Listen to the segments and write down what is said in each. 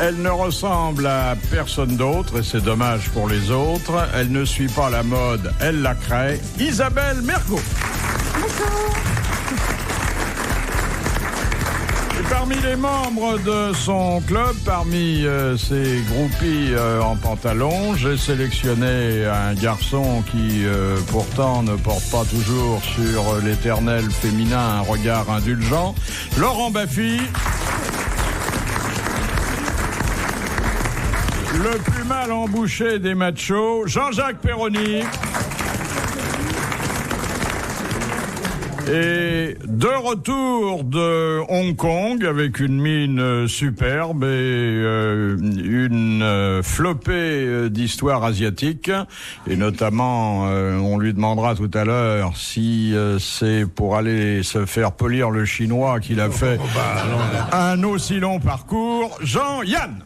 Elle ne ressemble à personne d'autre et c'est dommage pour les autres. Elle ne suit pas la mode, elle la crée. Isabelle Mergo. Bonjour. Et parmi les membres de son club, parmi ses groupies en pantalon, j'ai sélectionné un garçon qui pourtant ne porte pas toujours sur l'éternel féminin un regard indulgent. Laurent Baffy. Le plus mal embouché des machos, Jean-Jacques Perroni. Et de retour de Hong Kong avec une mine superbe et une flopée d'histoires asiatiques. Et notamment, on lui demandera tout à l'heure si c'est pour aller se faire polir le chinois qu'il a fait un aussi long parcours. Jean-Yann.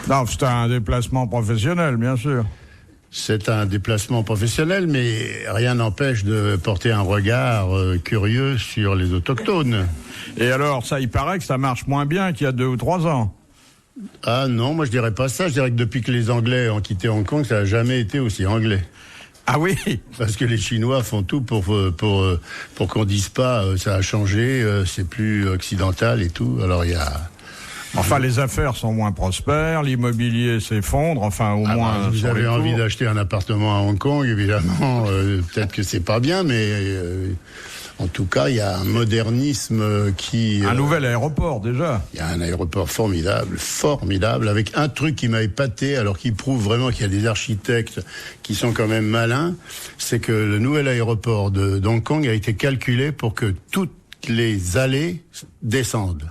Non, c'est un déplacement professionnel, bien sûr. C'est un déplacement professionnel, mais rien n'empêche de porter un regard curieux sur les autochtones. Et alors, ça, il paraît que ça marche moins bien qu'il y a 2 ou 3 ans. Ah non, moi je dirais pas ça. Je dirais que depuis que les Anglais ont quitté Hong Kong, ça n'a jamais été aussi anglais. Ah oui. Parce que les Chinois font tout pour qu'on dise pas ça a changé, c'est plus occidental et tout. Alors il y a... Enfin, les affaires sont moins prospères, l'immobilier s'effondre, enfin, au moins... vous avez envie d'acheter un appartement à Hong Kong, évidemment, peut-être que c'est pas bien, mais en tout cas, il y a un modernisme qui... Un nouvel aéroport, déjà. Il y a un aéroport formidable, avec un truc qui m'a épaté, alors qu'il prouve vraiment qu'il y a des architectes qui sont quand même malins, c'est que le nouvel aéroport d'Hong Kong a été calculé pour que toutes les allées descendent.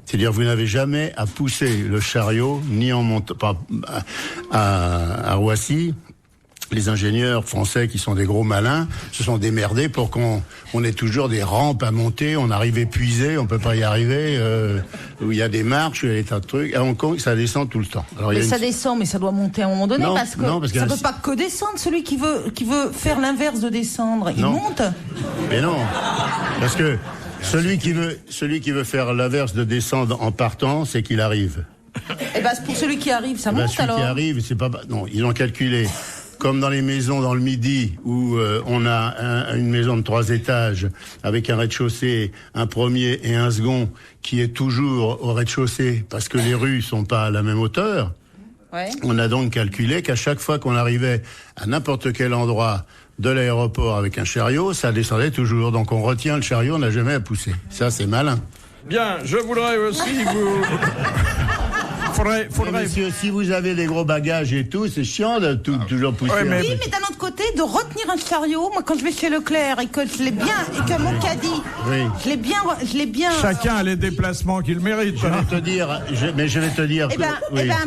C'est-à-dire, vous n'avez jamais à pousser le chariot, ni en montant, à Roissy. Les ingénieurs français, qui sont des gros malins, se sont démerdés pour qu'on ait toujours des rampes à monter. On arrive épuisé, on peut pas y arriver. Où il y a des marches, il y a des tas de trucs. À Hong Kong, ça descend tout le temps. Alors, mais ça descend, mais ça doit monter à un moment donné, parce que ça peut pas que descendre. Celui qui veut faire l'inverse de descendre, il monte. Mais non, parce que celui qui veut faire l'inverse de descendre en partant, c'est qu'il arrive. Et ben pour celui qui arrive, ça monte alors. Celui qui arrive, c'est pas non, ils ont calculé comme dans les maisons dans le Midi où on a une maison de 3 étages avec un rez-de-chaussée, un premier et un second qui est toujours au rez-de-chaussée parce que les rues sont pas à la même hauteur. Ouais. On a donc calculé qu'à chaque fois qu'on arrivait à n'importe quel endroit de l'aéroport avec un chariot, ça descendait toujours. Donc on retient le chariot, on n'a jamais à pousser. Ça, c'est malin. Bien, je voudrais aussi vous... Faudrait... Monsieur, si vous avez des gros bagages et tout, c'est chiant de toujours pousser. Ouais, mais d'un autre côté, de retenir un chariot, moi quand je vais chez Leclerc et que je l'ai bien, et que mon caddie, je l'ai bien. Chacun a les déplacements qu'il mérite. Je vais te dire.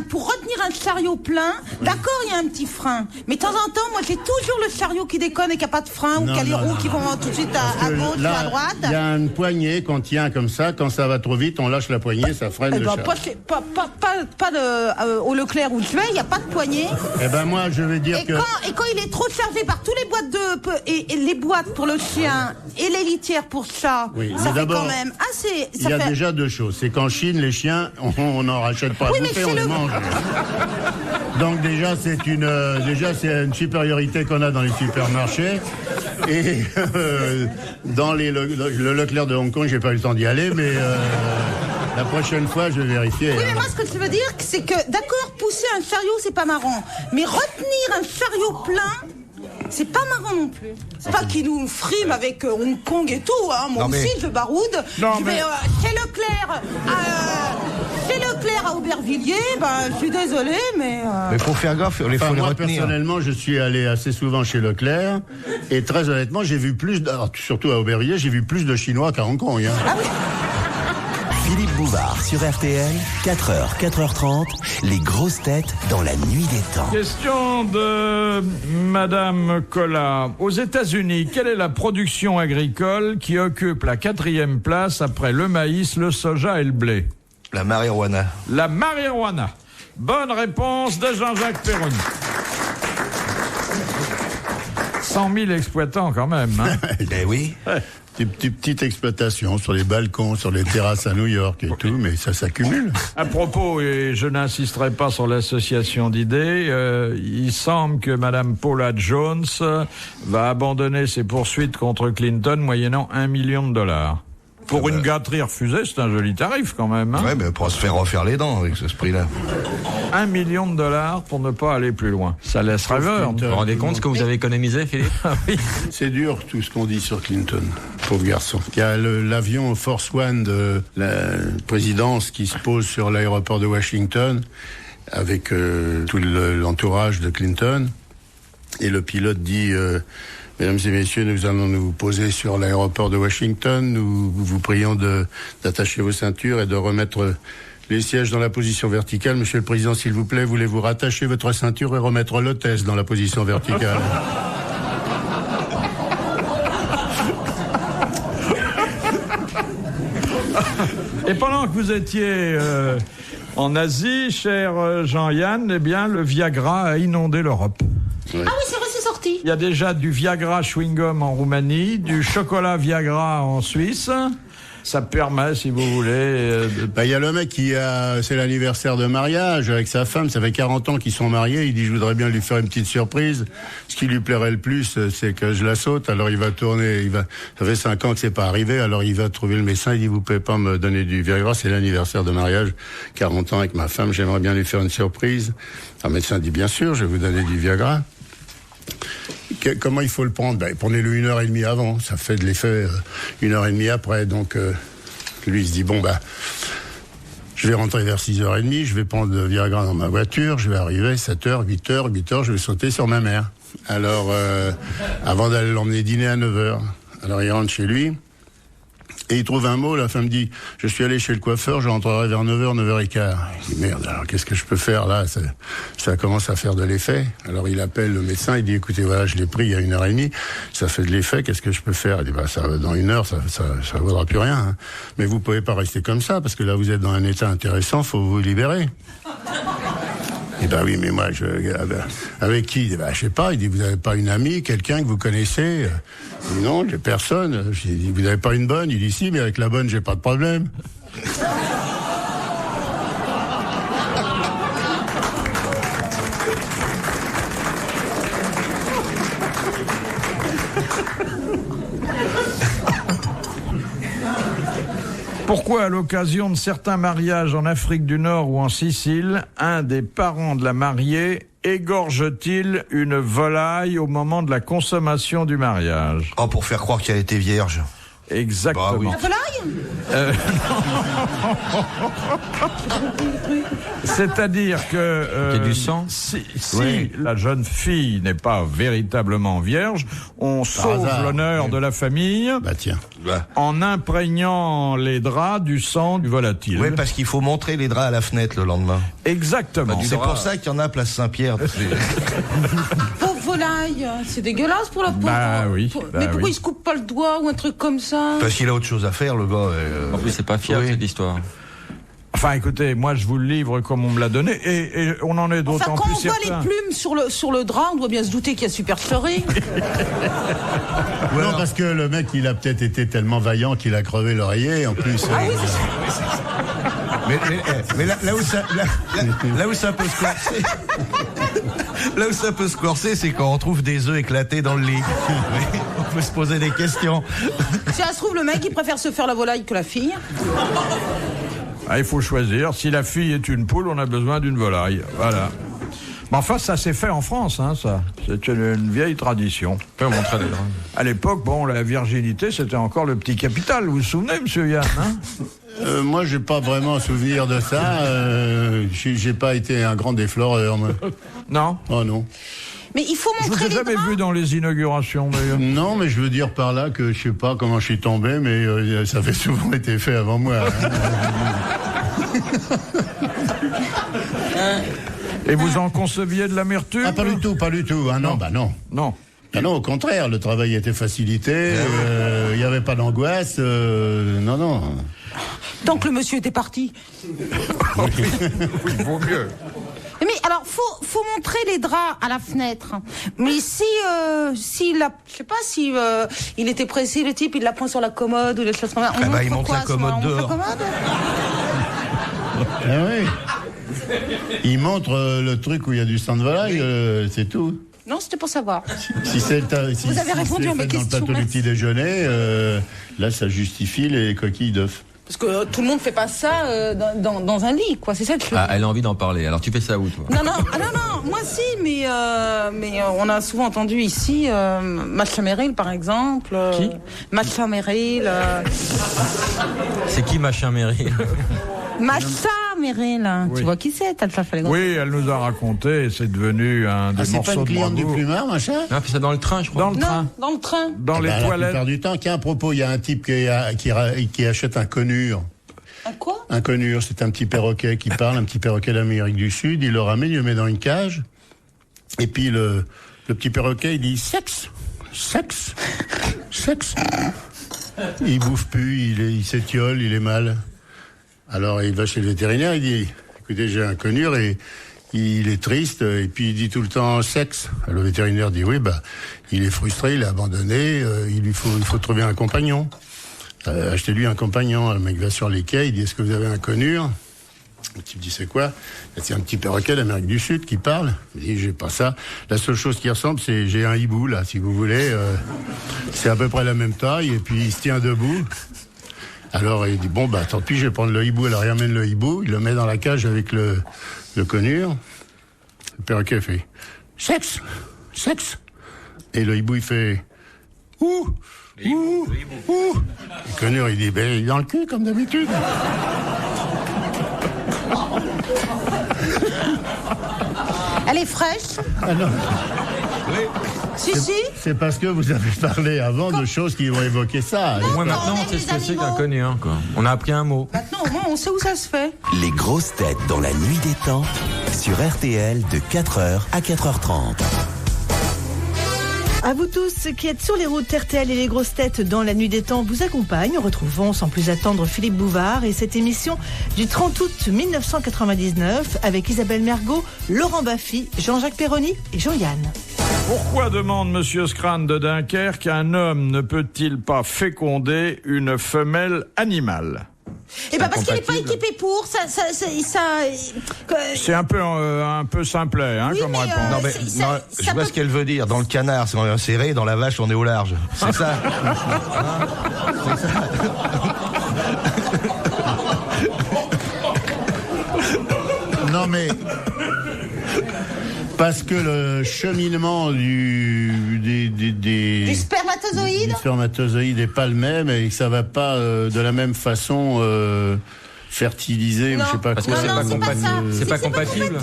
Pour retenir un chariot plein, d'accord, il y a un petit frein, mais de temps en temps, moi j'ai toujours le chariot qui déconne et qui a pas de frein, ou qui a les roues qui vont tout de suite à gauche ou à droite. Il y a une poignée qu'on tient comme ça, quand ça va trop vite, on lâche la poignée, ça freine le chariot. Pas au Leclerc où je vais, il n'y a pas de poignée. Eh ben moi, je vais dire et quand il est trop chargé par tous les boîtes et les boîtes pour le chien et les litières pour chat, ça fait quand même assez. Il y a déjà 2 choses. C'est qu'en Chine, les chiens, on n'en rachète pas à bouffer, on les mange. Donc déjà, c'est une supériorité qu'on a dans les supermarchés. Et dans le Leclerc de Hong Kong, j'ai pas eu le temps d'y aller, mais la prochaine fois, je vais vérifier. Oui, mais moi, ce que je veux dire, c'est que, d'accord, pousser un chariot, c'est pas marrant. Mais retenir un chariot plein, c'est pas marrant non plus. C'est pas qu'il nous frime avec Hong Kong et tout, hein. Moi aussi, je baroude. Je vais chez Leclerc à Aubervilliers, je suis désolé, mais... Mais faut faire gaffe, il faut les moi, retenir. Personnellement, je suis allé assez souvent chez Leclerc, et très honnêtement, j'ai vu surtout à Aubervilliers, j'ai vu plus de Chinois qu'à Hong Kong. Hein. Ah oui. Philippe Bouvard sur RTL, 4h, 4h30, les grosses têtes dans la nuit des temps. Question de Madame Collat. Aux États-Unis, quelle est la production agricole qui occupe la 4e place après le maïs, le soja et le blé? La marijuana. La marijuana. Bonne réponse de Jean-Jacques Perroni. 100 000 exploitants quand même. Hein. Eh oui. Petite exploitation sur les balcons, sur les terrasses à New York et tout, mais ça s'accumule. À propos, et je n'insisterai pas sur l'association d'idées, il semble que Madame Paula Jones va abandonner ses poursuites contre Clinton moyennant $1 million. Pour une gâterie refusée, c'est un joli tarif quand même. Hein. Ouais, mais pour se faire refaire les dents avec ce prix-là. $1 million pour ne pas aller plus loin. Ça laisse rêveur. Vous vous rendez compte ce que vous avez économisé, Philippe? Oui. C'est dur tout ce qu'on dit sur Clinton, pauvre garçon. Il y a l'avion Force One de la présidence qui se pose sur l'aéroport de Washington avec tout l'entourage de Clinton. Et le pilote dit... Mesdames et messieurs, nous allons nous poser sur l'aéroport de Washington. Nous vous prions d'attacher vos ceintures et de remettre les sièges dans la position verticale. Monsieur le Président, s'il vous plaît, voulez-vous rattacher votre ceinture et remettre l'hôtesse dans la position verticale? Et pendant que vous étiez en Asie, cher Jean-Yann, eh bien, le Viagra a inondé l'Europe. Ouais. Ah oui, c'est vrai, c'est sorti. Il y a déjà du Viagra chewing-gum en Roumanie, du chocolat Viagra en Suisse. Ça permet, si vous voulez... il y a le mec c'est l'anniversaire de mariage avec sa femme, ça fait 40 ans qu'ils sont mariés, il dit je voudrais bien lui faire une petite surprise. Ce qui lui plairait le plus, c'est que je la saute, alors il va tourner, ça fait 5 ans que c'est pas arrivé, alors il va trouver le médecin, il dit vous pouvez pas me donner du Viagra, c'est l'anniversaire de mariage, 40 ans avec ma femme, j'aimerais bien lui faire une surprise. Le médecin dit bien sûr, je vais vous donner du Viagra. Comment il faut le prendre? Prenez-le 1h30 avant, ça fait de l'effet 1h30 après. Donc lui il se dit je vais rentrer vers 6h30, je vais prendre le Viagra dans ma voiture, je vais arriver 7h, 8h, je vais sauter sur ma mère. Alors avant d'aller l'emmener dîner à 9h. Alors il rentre chez lui et il trouve un mot, la femme dit je suis allé chez le coiffeur, je rentrerai vers 9h, 9h15. Il dit merde, alors qu'est-ce que je peux faire là? Ça commence à faire de l'effet. Alors il appelle le médecin, il dit écoutez voilà, je l'ai pris il y a 1h30, ça fait de l'effet, qu'est-ce que je peux faire? Il dit ça dans 1 heure, ça vaudra plus rien. Hein. Mais vous pouvez pas rester comme ça, parce que là vous êtes dans un état intéressant, faut vous libérer. Eh oui, mais moi, avec qui? Je sais pas. Il dit, vous n'avez pas une amie, quelqu'un que vous connaissez? Je dis, non, j'ai personne. J'ai dit, vous n'avez pas une bonne? Il dit, si, mais avec la bonne, j'ai pas de problème. Pourquoi, à l'occasion de certains mariages en Afrique du Nord ou en Sicile, un des parents de la mariée égorge-t-il une volaille au moment de la consommation du mariage? Oh, pour faire croire qu'elle était vierge. Exactement. Bah oui. La volaille C'est-à-dire que qu'il y a du sang. Si la jeune fille n'est pas véritablement vierge, on sauve l'honneur de la famille en imprégnant les draps du sang du volatile. Oui, parce qu'il faut montrer les draps à la fenêtre le lendemain. Exactement. C'est pour ça qu'il y en a place Saint-Pierre. Pauvre volaille, c'est dégueulasse pour la pauvre. Mais pourquoi il se coupe pas le doigt ou un truc comme ça? Parce qu'il a autre chose à faire, le gars. En plus, c'est pas fiable cette histoire. Enfin, écoutez, moi je vous le livre comme on me l'a donné, et on en est d'autant plus certain. Quand on voit les plumes sur le drap, on doit bien se douter qu'il y a supercherie. Non, parce que le mec, il a peut-être été tellement vaillant qu'il a crevé l'oreiller, en plus. Ah oui, mais là où ça peut se corser, là où ça peut se corser, c'est quand on trouve des œufs éclatés dans le lit. On peut se poser des questions. Si ça se trouve, le mec, il préfère se faire la volaille que la fille. Il faut choisir. Si la fille est une poule, on a besoin d'une volaille. Voilà. Mais enfin, ça s'est fait en France, hein, ça. C'est une vieille tradition. À l'époque, la virginité, c'était encore le petit capital. Vous vous souvenez, monsieur Yann, hein? Moi, j'ai pas vraiment souvenir de ça. J'ai pas été un grand défloreur, moi. Non? Oh non. Mais il faut montrer les draps. Je vous ai jamais vu dans les inaugurations, d'ailleurs. Non, mais je veux dire par là que je sais pas comment je suis tombé, mais ça avait souvent été fait avant moi. Et vous en conceviez de l'amertume? Pas du tout. Ah non, non. Non. Ah non, au contraire, le travail était facilité, il n'y avait pas d'angoisse, non. Tant que le monsieur était parti. Oui, il vaut mieux. Mais alors, Alors, faut montrer les draps à la fenêtre. Mais s'il a, je sais pas si il était pressé, le type, il la prend sur la commode ou des choses comme ça. Il monte la commode dehors. Ah oui. Il montre le truc où il y a du sang de volaille, c'est tout. Non, c'était pour savoir. Si vous avez répondu à mes questions. Dans le plateau du petit déjeuner, là, ça justifie les coquilles d'œufs. Parce que tout le monde fait pas ça dans un lit, quoi. C'est ça que je... elle a envie d'en parler. Alors tu fais ça où, toi? Non, moi si, mais on a souvent entendu ici Macha Merrill, par exemple. Qui? Macha Merrill. C'est qui Macha Merrill? Macha Merrill. Oui. Tu vois qui c'est, Talfa Falégant? Oui, elle nous a raconté, c'est devenu un des morceaux de bravoure. C'est pas une cliente du plumard, Macha? Non, puis c'est dans le train, je crois. Dans le train. Dans le train. Dans les toilettes. La plupart du temps, à propos, il y a un type qui achète un conure. Un quoi? Un conure, c'est un petit perroquet qui parle, un petit perroquet d'Amérique du Sud. Il le ramène, il le met dans une cage. Et puis le petit perroquet, il dit sexe, sexe, sexe. Il bouffe plus, il s'étiole, il est mal. Alors il va chez le vétérinaire, il dit écoutez, j'ai un conure et il est triste, et puis il dit tout le temps sexe. Alors, le vétérinaire dit oui, il est frustré, il est abandonné, il faut trouver un compagnon. Achetez-lui un compagnon. Le mec va sur les quais, il dit est-ce que vous avez un conure? Le type dit c'est quoi? C'est un petit perroquet d'Amérique du Sud qui parle. Il dit j'ai pas ça. La seule chose qui ressemble, c'est j'ai un hibou là, si vous voulez. C'est à peu près la même taille, et puis il se tient debout. Alors il dit tant pis, je vais prendre le hibou. Alors il ramène le hibou, il le met dans la cage avec le conure. Le perroquet fait sexe, sexe. Et le hibou il fait ouh, ouh, ouh. Le conure il dit il est dans le cul comme d'habitude. Elle est fraîche? Ah non. Oui. Si. C'est parce que vous avez parlé avant de choses qui vont évoquer ça. Moi maintenant on sait ce que c'est qu'un conure, quoi. On a appris un mot. Maintenant au moins on sait où ça se fait. Les grosses têtes dans la nuit des temps sur RTL de 4h à 4h30. À vous tous qui êtes sur les routes, RTL et les grosses têtes dans la nuit des temps vous accompagnent. Retrouvons sans plus attendre Philippe Bouvard et cette émission du 30 août 1999 avec Isabelle Mergo, Laurent Baffy, Jean-Jacques Perroni et Jean-Yann. Pourquoi, demande Monsieur Scran de Dunkerque, un homme ne peut-il pas féconder une femelle animale? Parce qu'il n'est pas équipé pour ça. C'est un peu simplet, oui, comme réponse. Je vois ce qu'elle veut dire. Dans le canard, c'est on est serré, dans la vache, on est au large. C'est ça. C'est ça. Non mais parce que le cheminement du spermatozoïde n'est pas le même et que ça va pas de la même façon fertiliser ou je sais pas parce quoi. Que c'est pas compatible.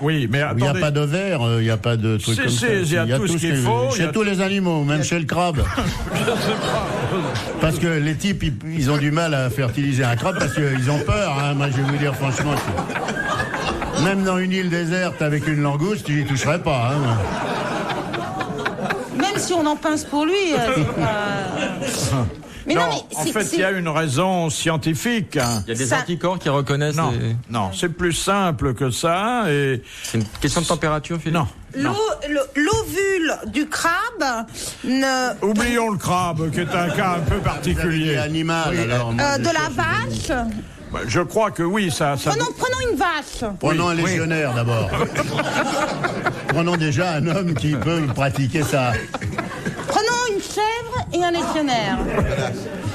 Oui, mais attendez. Il n'y a pas d'ovaire, il n'y a pas de truc comme ça. Il y a tout ce qu'il faut. Chez tous les animaux, même chez le crabe. Je sais pas. Parce que les types, ils ont du mal à fertiliser un crabe parce qu'ils ont peur. Moi, je vais vous dire franchement. Même dans une île déserte avec une langouste, tu n'y toucherais pas. Même si on en pince pour lui. Mais non, en fait, il y a une raison scientifique. Il y a des anticorps qui reconnaissent... Non, c'est plus simple que ça. Et c'est une question de température, Philippe? Non. L'ovule du crabe Oublions le crabe, qui est un cas un peu particulier. Animal, alors. De la vache. Je crois que oui, ça... Prenons une vache. Prenons un légionnaire d'abord. Prenons déjà un homme qui peut pratiquer ça. Prenons une chèvre et un légionnaire.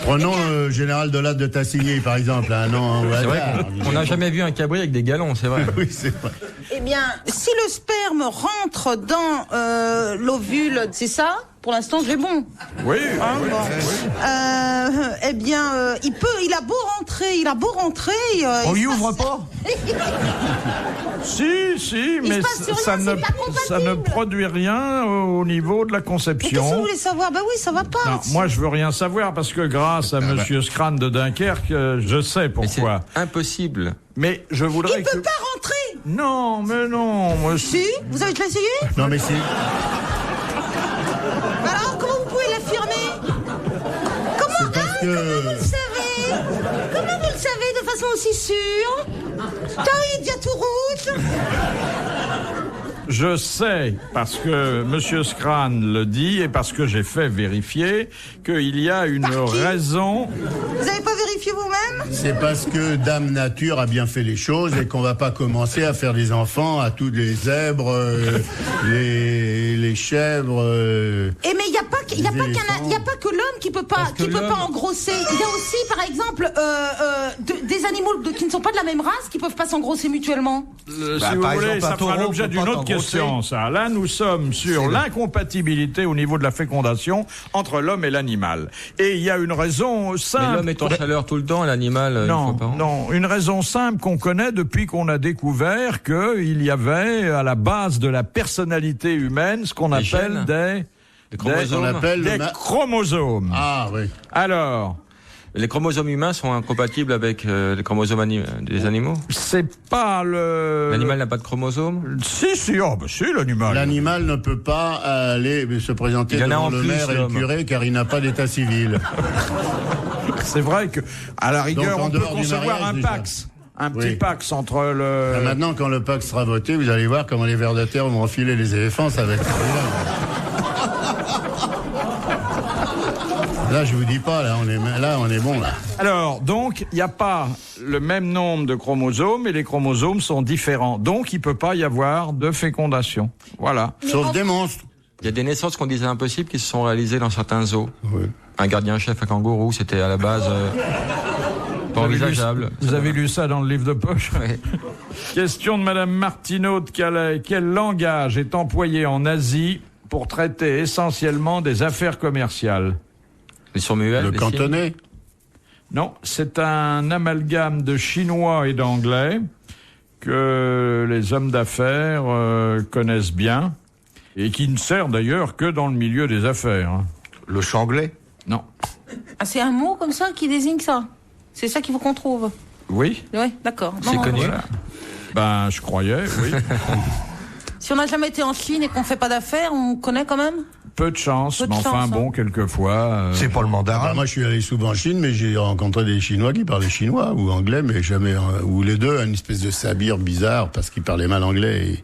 Prenons le général de Latte de Tassigny, par exemple. C'est vrai qu'on n'a jamais vu un cabri avec des galons, c'est vrai. Oui, c'est vrai. Eh bien, si le sperme rentre dans l'ovule, c'est ça? Pour l'instant, j'ai bon. Oui. Eh bien, il a beau rentrer. On lui ouvre pas? Si, mais ça ne produit rien au niveau de la conception. Qu'est-ce que vous voulez savoir? Oui, ça va pas. Non, moi, je veux rien savoir parce que grâce à Monsieur Scran de Dunkerque, je sais pourquoi. C'est impossible. Mais je voudrais. Il peut pas rentrer. Non, mais non. Moi, si, vous avez déjà essayé? Non, mais si. Alors, comment vous pouvez l'affirmer? Comment vous le savez? Comment vous le savez de façon aussi sûre? T'as idiot tout rouge. Je sais, parce que Monsieur Scran le dit, et parce que j'ai fait vérifier, qu'il y a une raison... Vous n'avez pas vérifié vous-même? C'est parce que Dame Nature a bien fait les choses et qu'on va pas commencer à faire des enfants à tous les zèbres, les chèvres... Et mais il n'y a pas que l'homme qui peut pas engrosser. Il y a aussi, par exemple, des animaux qui ne sont pas de la même race qui peuvent pas s'engrosser mutuellement. Si vous voulez, ça fera l'objet d'une autre question, ça. Là, nous sommes sur l'incompatibilité au niveau de la fécondation entre l'homme et l'animal. Et il y a une raison simple... Mais l'homme est en chaleur tout le temps, et l'animal, une fois par an. Non, une raison simple qu'on connaît depuis qu'on a découvert qu'il y avait à la base de la personnalité humaine ce qu'on appelle des chromosomes. Ah oui. Alors... Les chromosomes humains sont incompatibles avec les chromosomes des animaux? C'est pas le... L'animal n'a pas de chromosomes? Si, l'animal. L'animal ne peut pas aller se présenter devant le maire et le curé car il n'a pas d'état civil. C'est vrai que, à la rigueur, Donc, on peut concevoir un Pax. Un petit Pax entre le... Maintenant, quand le Pax sera voté, vous allez voir comment les vers de terre vont enfiler les éléphants, ça va être Là, je vous dis pas, là, on est bon, là. Alors, donc, il n'y a pas le même nombre de chromosomes et les chromosomes sont différents. Donc, il peut pas y avoir de fécondation. Voilà. Sauf des monstres. Il y a des naissances qu'on disait impossibles qui se sont réalisées dans certains zoos. Oui. Un gardien-chef à kangourou, c'était à la base pas envisageable. Vous avez lu ça dans le livre de poche? Oui. Question de Madame Martineau de Calais. Quel langage est employé en Asie pour traiter essentiellement des affaires commerciales? Les surmuels, le cantonais? Non, c'est un amalgame de chinois et d'anglais que les hommes d'affaires connaissent bien et qui ne sert d'ailleurs que dans le milieu des affaires. Le changlais? Non. Ah, c'est un mot comme ça qui désigne ça? C'est ça qu'il faut qu'on trouve? Oui. Oui, d'accord. C'est connu. Voilà. Ben, je croyais, oui. Si on n'a jamais été en Chine et qu'on fait pas d'affaires, on connaît quand même? Peu de chance, Peu de mais enfin chance, bon, quelquefois... C'est pas le mandarin. Moi, je suis allé souvent en Chine, mais j'ai rencontré des Chinois qui parlaient chinois ou anglais, mais jamais... ou les deux, une espèce de sabir bizarre, parce qu'ils parlaient mal anglais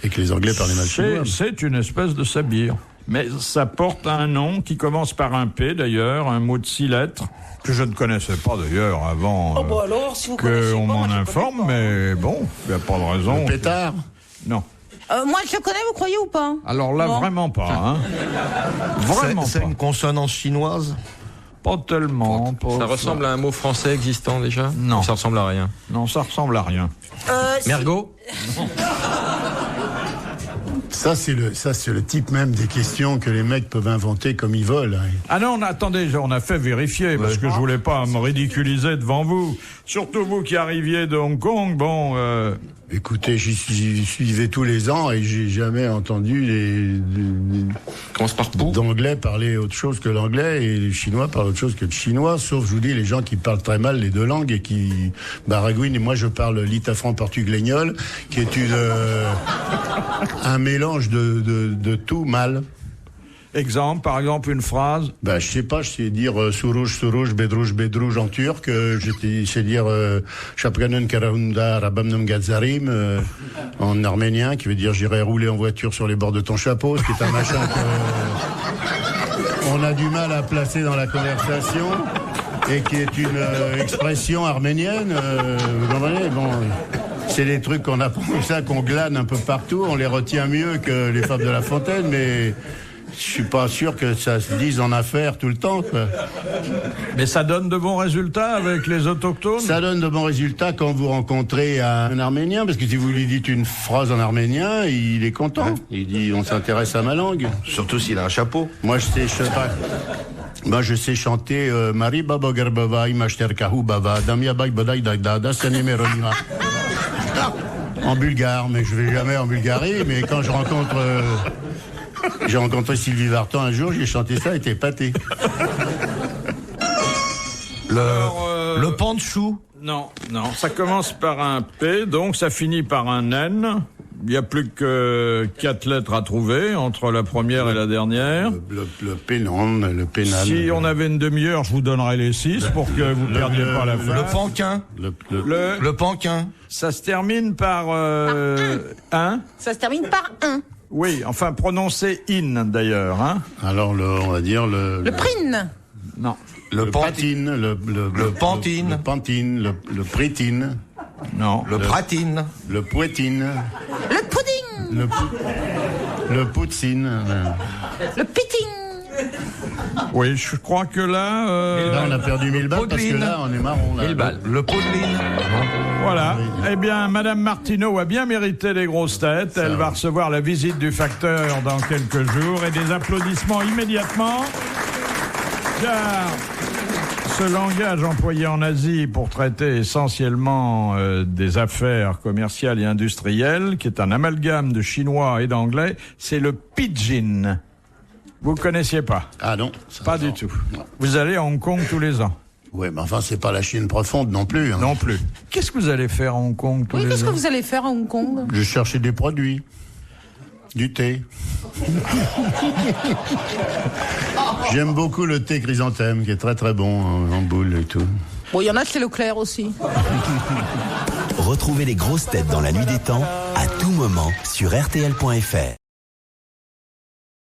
et que les Anglais parlaient mal chinois. C'est une espèce de sabir. Mais ça porte un nom qui commence par un P, d'ailleurs, un mot de 6 lettres, que je ne connaissais pas, d'ailleurs, avant alors, si vous connaissez qu'on pas, m'en moi, je informe, connais pas. mais bon, il n'y a pas de raison. Le pétard? Non. Moi, je connais, vous croyez ou pas? Alors là, Non. vraiment pas, hein. Vraiment C'est pas. une consonance chinoise? Pas tellement. Ça ressemble à un mot français existant déjà? Non. Ou ça ressemble à rien? Non, ça ressemble à rien. Mergot? Ça, c'est le type même des questions que les mecs peuvent inventer comme ils veulent. Hein. Ah non, attendez, on a fait vérifier, parce que je voulais pas me ridiculiser devant vous. Surtout vous qui arriviez de Hong Kong, bon... Écoutez, j'y suivais tous les ans et j'ai jamais entendu Commence par pou. d'anglais parler autre chose que l'anglais et les chinois parlent autre chose que le chinois, sauf, je vous dis, les gens qui parlent très mal les deux langues et qui baragouinent. Et moi, je parle l'itafran-portuglégnol, qui est un mélange de tout mal. Exemple, par exemple, une phrase. Je sais pas, je sais dire Suruj, Bedrouj en turc, je sais dire Shapkanun Karahunda Rabamnum Gazarim en arménien, qui veut dire j'irai rouler en voiture sur les bords de ton chapeau, ce qui est un machin qu'on a du mal à placer dans la conversation et qui est une expression arménienne, vous comprenez? Bon, c'est des trucs qu'on apprend comme ça, qu'on glane un peu partout, on les retient mieux que les fables de La Fontaine, mais je suis pas sûr que ça se dise en affaires tout le temps, quoi. Mais ça donne de bons résultats avec les autochtones? Ça donne de bons résultats quand vous rencontrez un Arménien, parce que si vous lui dites une phrase en arménien, il est content. Ouais. Il dit, on s'intéresse à ma langue. Surtout s'il a un chapeau. Moi, je sais chanter Mari Baba Gerbava, Imashter Kahou Bava, Damia Bay Badai Dagdada, Sanemeronima. En bulgare, mais je vais jamais en Bulgarie, mais quand j'ai rencontré Sylvie Vartan un jour, j'ai chanté ça, elle était pâté. Le pan de chou? Non, ça commence par un P, donc ça finit par un N. Il n'y a plus que 4 lettres à trouver entre la première et la dernière. Le pénal, le pénal. Si on avait une demi-heure, je vous donnerais les 6 pour que vous ne perdiez pas la fin. Le panquin. Le panquin. Ça se termine par 1. Ça se termine par 1. Oui, enfin prononcé in d'ailleurs. Hein. Alors on va dire le prine. Non. Le pantine, le pantine. Le pantine, le prétine. Non. Le pratine. Le pouetine. Le pudding. Le poutsine. Le pitting. Oui, je crois que là... Là, on a perdu 1000 balles parce que là, on est marron. Là. 1000 balles. Le podeline. Voilà. Eh bien, Madame Martineau a bien mérité les grosses têtes. Elle va recevoir la visite du facteur dans quelques jours et des applaudissements immédiatement. Car ce langage employé en Asie pour traiter essentiellement des affaires commerciales et industrielles, qui est un amalgame de chinois et d'anglais, c'est le pidgin. Vous connaissiez pas? Ah non. Pas du tout. Non. Vous allez à Hong Kong tous les ans? Oui, mais enfin, c'est pas la Chine profonde non plus. Hein. Non plus. Qu'est-ce que vous allez faire à Hong Kong tous les ans? Qu'est-ce que vous allez faire à Hong Kong? Je cherchais des produits. Du thé. J'aime beaucoup le thé chrysanthème, qui est très très bon en boule et tout. Bon, il y en a chez Leclerc aussi. Retrouvez les grosses têtes dans la nuit des temps à tout moment sur RTL.fr.